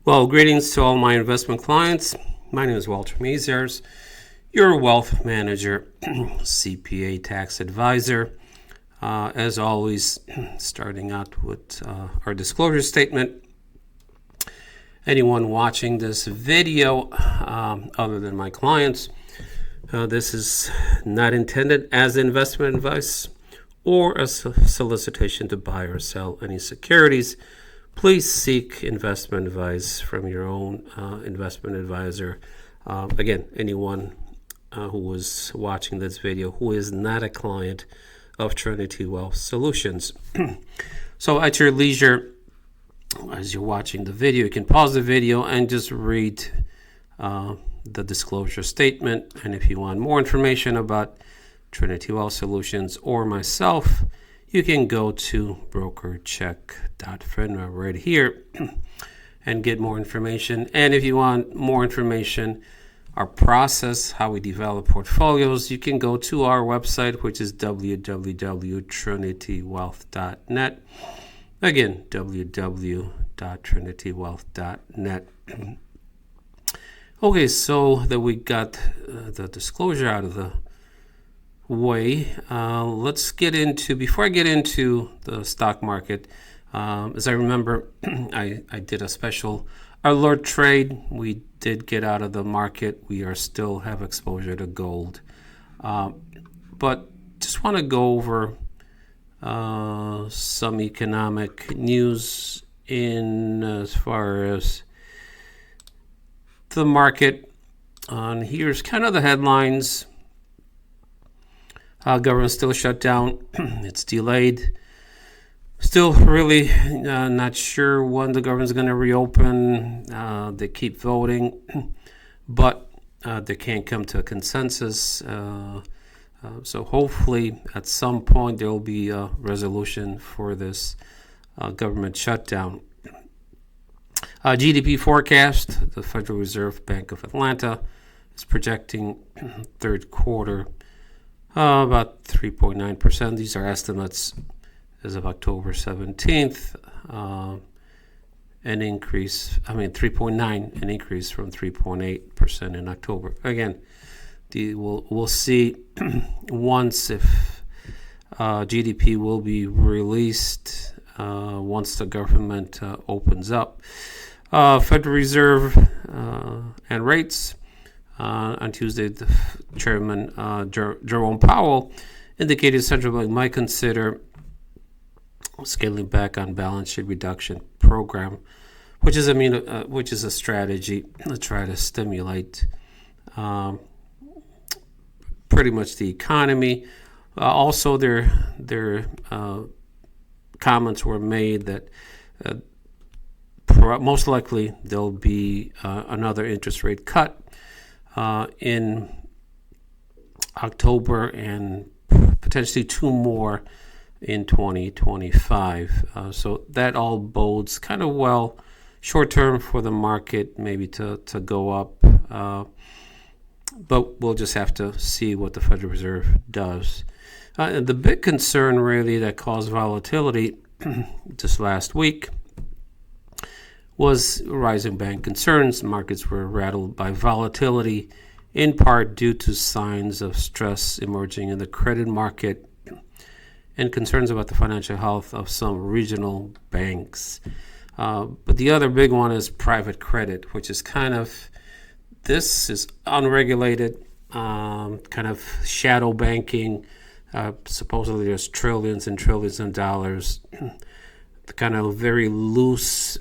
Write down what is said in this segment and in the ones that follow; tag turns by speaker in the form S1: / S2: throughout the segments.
S1: Well, greetings to all my investment clients. My name is Walter Mazars, your wealth manager, CPA tax advisor. As always, starting out with our disclosure statement. Anyone watching this video, other than my clients, this is not intended as investment advice or a solicitation to buy or sell any securities. Please seek investment advice from your own investment advisor. Again, anyone who was watching this video who is not a client of Trinity Wealth Solutions. So at your leisure, as you're watching the video, you can pause the video and just read the disclosure statement. And if you want more information about Trinity Wealth Solutions or myself, you can go to brokercheck.finra right here and get more information. And if you want more information, our process, how we develop portfolios, you can go to our website, which is www.trinitywealth.net. Again, www.trinitywealth.net. Okay, so that we got the disclosure out of the way, let's get into, before I get into the stock market, as I remember, I did a special alert trade. We did get out of the market. We are still have exposure to gold, but just want to go over some economic news in as far as the market. Here's kind of the headlines. Government still shut down. It's delayed. Still really not sure when the government's going to reopen. They keep voting, but they can't come to a consensus. So hopefully at some point there will be a resolution for this government shutdown. GDP forecast, the Federal Reserve Bank of Atlanta is projecting third quarter about 3.9%. These are estimates as of October 17th. An increase, 3.9, an increase from 3.8% in October. Again, we'll see once if GDP will be released once the government opens up. Federal Reserve and rates. On Tuesday, the Chairman Jerome Powell indicated central bank might consider scaling back on balance sheet reduction program, which is a strategy to try to stimulate pretty much the economy. Also, their comments were made that most likely there'll be another interest rate cut in October and potentially two more in 2025. So that all bodes kind of well short term for the market, maybe to go up. But we'll just have to see what the Federal Reserve does. The big concern really that caused volatility just last week was rising bank concerns. Markets were rattled by volatility, in part due to signs of stress emerging in the credit market and concerns about the financial health of some regional banks. But the other big one is private credit, which is this is unregulated, kind of shadow banking. Supposedly there's trillions and trillions of dollars. The kind of very loose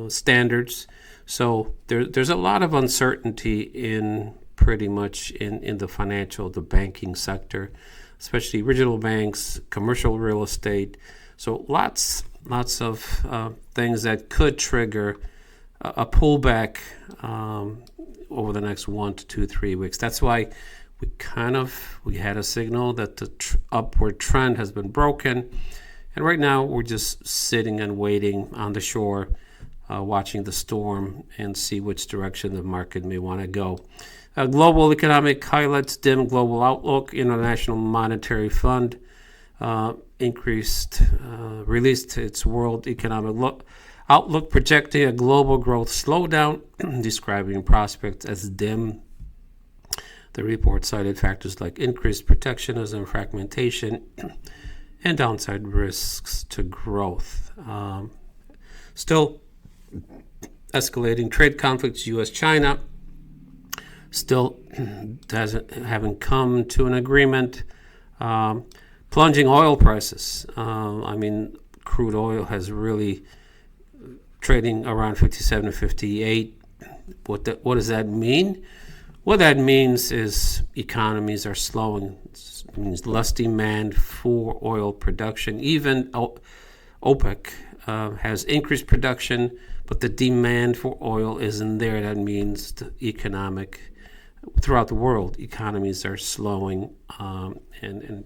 S1: standards. So there's a lot of uncertainty in pretty much in the banking sector, especially regional banks, commercial real estate. So lots of things that could trigger a pullback over the next 1 to 2, 3 weeks. That's why we had a signal that the upward trend has been broken. And right now, we're just sitting and waiting on the shore, watching the storm and see which direction the market may want to go. Global economic highlights, dim global outlook. International Monetary Fund released its World Economic Outlook projecting a global growth slowdown, describing prospects as dim. The report cited factors like increased protectionism, fragmentation, and downside risks to growth. Still escalating trade conflicts, U.S.-China, still haven't come to an agreement. Plunging oil prices. Crude oil has really trading around 57 to 58. What does that mean? What that means is economies are slowing. It means less demand for oil production. Even OPEC has increased production, but the demand for oil isn't there. That means throughout the world, economies are slowing. And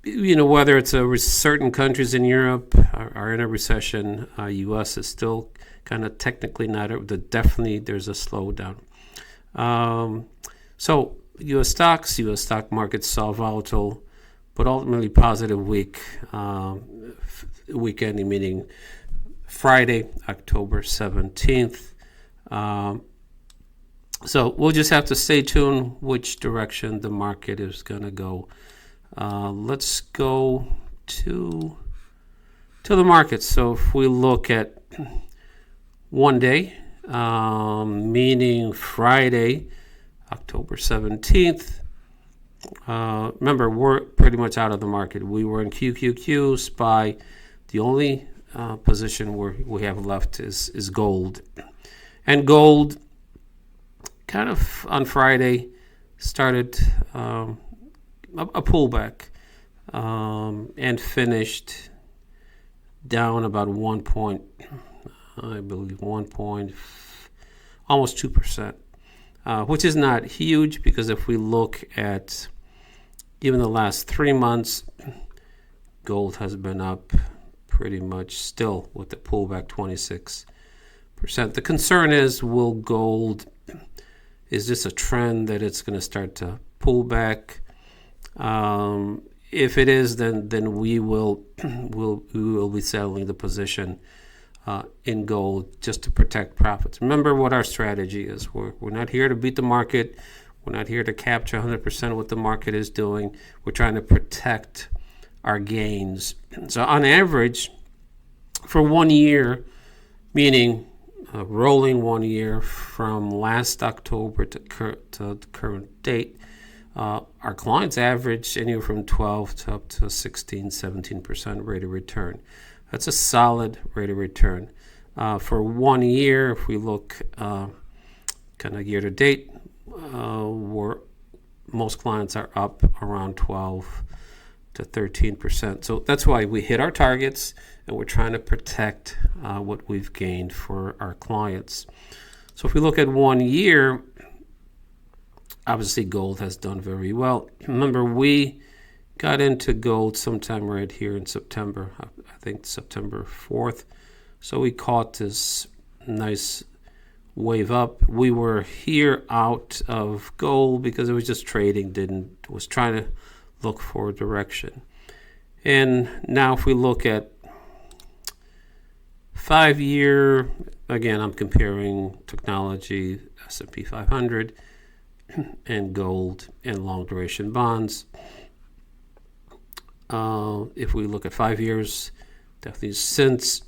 S1: whether it's certain countries in Europe are in a recession, U.S. is still kind of technically not. Definitely, there's a slowdown. So U.S. stock markets saw volatile, but ultimately positive weekend, meaning Friday, October 17th. So we'll just have to stay tuned which direction the market is going to go. Let's go to the markets. So if we look at one day, meaning Friday, October 17th, remember, we're pretty much out of the market. We were in QQQ, SPY. The only position we have left is gold. And gold kind of on Friday started a pullback and finished down about almost 2%, which is not huge, because if we look at even the last 3 months, gold has been up pretty much still with the pullback 26%. The concern is, is this a trend that it's going to start to pull back? If it is, then we will be settling the position in gold just to protect profits. Remember what our strategy is. We're not here to beat the market. We're not here to capture 100% of what the market is doing. We're trying to protect our gains. So on average, for 1 year, meaning rolling 1 year from last October to the current date, our clients average anywhere from 12 to up to 16, 17% rate of return. That's a solid rate of return. For 1 year, if we look kind of year to date, most clients are up around 12 to 13%. So that's why we hit our targets, and we're trying to protect what we've gained for our clients. So if we look at 1 year, obviously gold has done very well. Remember, we got into gold sometime right here in September, I think September 4th. So we caught this nice wave up. We were here out of gold because it was just trading, was trying to look for a direction. And now if we look at 5 year, again, I'm comparing technology, S&P 500, and gold and long duration bonds. If we look at 5 years, definitely since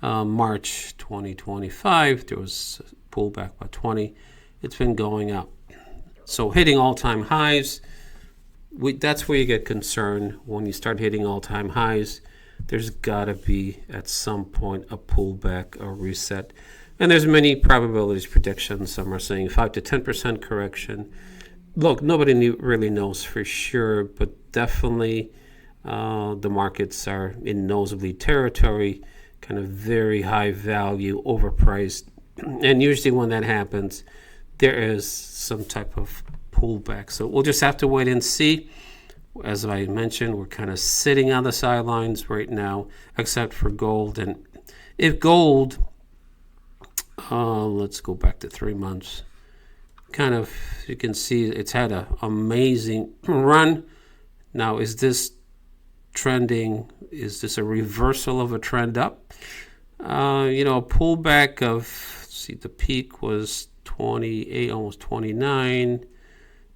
S1: March 2025, there was a pullback by 20. It's been going up. So hitting all-time highs, that's where you get concerned. When you start hitting all-time highs, there's got to be at some point a pullback or reset. And there's many probabilities, predictions. Some are saying 5 to 10% correction. Look, nobody really knows for sure, but definitely the markets are in nosebleed territory, kind of very high value, overpriced. And usually when that happens, there is some type of pullback. So we'll just have to wait and see. As I mentioned, we're kind of sitting on the sidelines right now, except for gold. And if gold, let's go back to 3 months. Kind of, you can see it's had an amazing run. Now, is this trending? Is this a reversal of a trend up? A pullback of, see, the peak was 28, almost 29,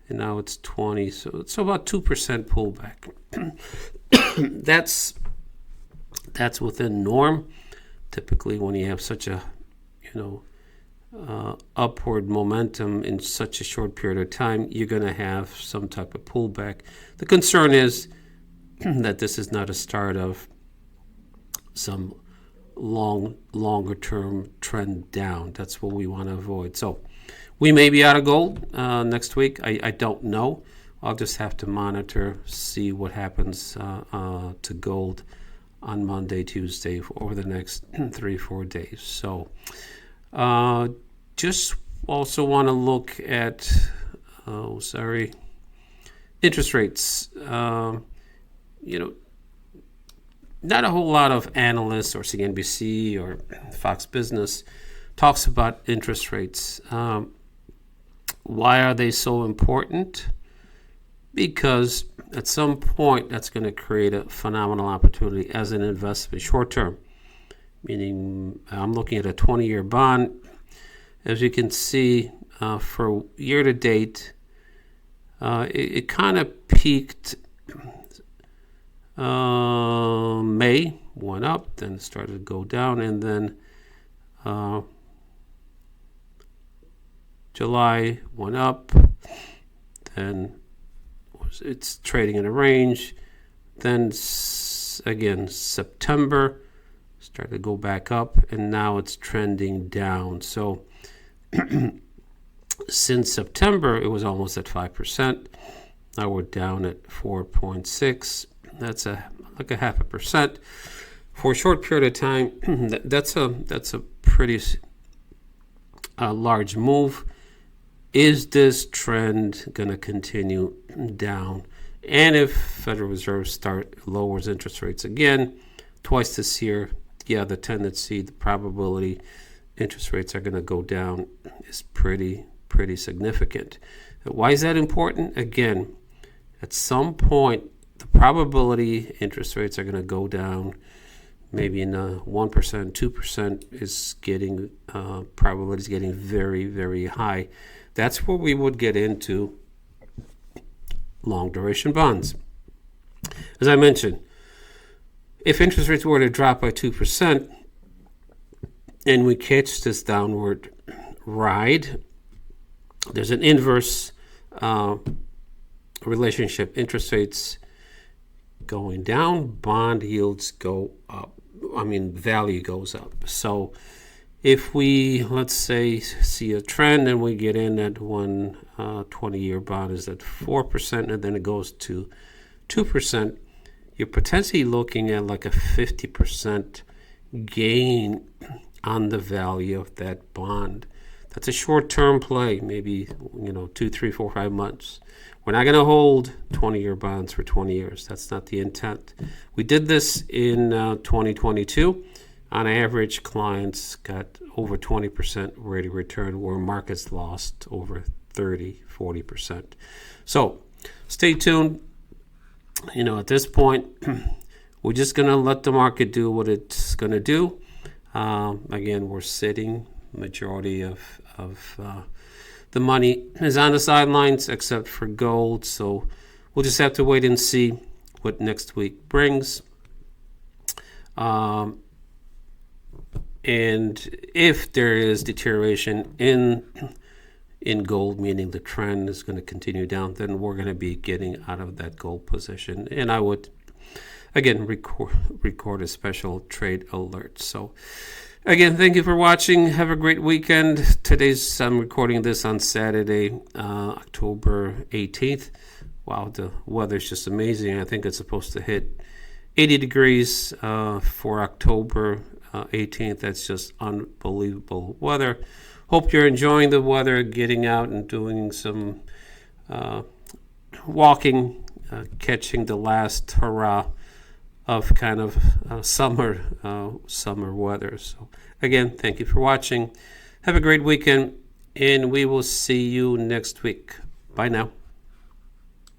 S1: and now it's 20. So it's about 2% pullback. That's within norm. Typically, when you have such a, upward momentum in such a short period of time, you're going to have some type of pullback. The concern is that this is not a start of some longer term trend down. That's what we want to avoid. So we may be out of gold next week. I don't know. I'll just have to monitor, see what happens to gold on Monday, Tuesday, over the next 3-4 days. So just also want to look at, interest rates. Not a whole lot of analysts or CNBC or Fox Business talks about interest rates. Why are they so important? Because at some point that's going to create a phenomenal opportunity as an investment, short term. Meaning, I'm looking at a 20-year bond. As you can see, for year to date, it kind of peaked. May went up, then started to go down, and then July went up, then it's trading in a range, then again September started to go back up, and now it's trending down. So since September it was almost at 5%. Now we're down at 4.6. That's like a 0.5% for a short period of time. That's a pretty large move. Is this trend going to continue down? And if Federal Reserve lowers interest rates again twice this year, the tendency, the probability interest rates are going to go down is pretty significant. Why is that important? Again, at some point, the probability interest rates are going to go down, maybe in 1%, 2% is getting, probability is getting very, very high. That's where we would get into long duration bonds. As I mentioned, if interest rates were to drop by 2% and we catch this downward ride, there's an inverse relationship. Interest rates going down, bond yields go up. Value goes up. So if we, let's say, see a trend and we get in at 20-year bond is at 4%, and then it goes to 2%, you're potentially looking at like a 50% gain on the value of that bond. That's a short-term play, maybe 2, 3, 4, 5 months. We're not going to hold 20-year bonds for 20 years. That's not the intent. We did this in 2022. On average, clients got over 20% rate of return, where markets lost over 30, 40%. So stay tuned. At this point, we're just going to let the market do what it's going to do. Again, we're sitting. Majority of the money is on the sidelines, except for gold. So we'll just have to wait and see what next week brings. And if there is deterioration in gold, meaning the trend is going to continue down, then we're going to be getting out of that gold position. And I would, again, record a special trade alert. So again, thank you for watching. Have a great weekend. I'm recording this on Saturday, October 18th. Wow, the weather's just amazing. I think it's supposed to hit 80 degrees for October 18th. That's just unbelievable weather. Hope you're enjoying the weather, getting out and doing some walking, catching the last hurrah of kind of summer weather. So again, thank you for watching. Have a great weekend, and we will see you next week. Bye now.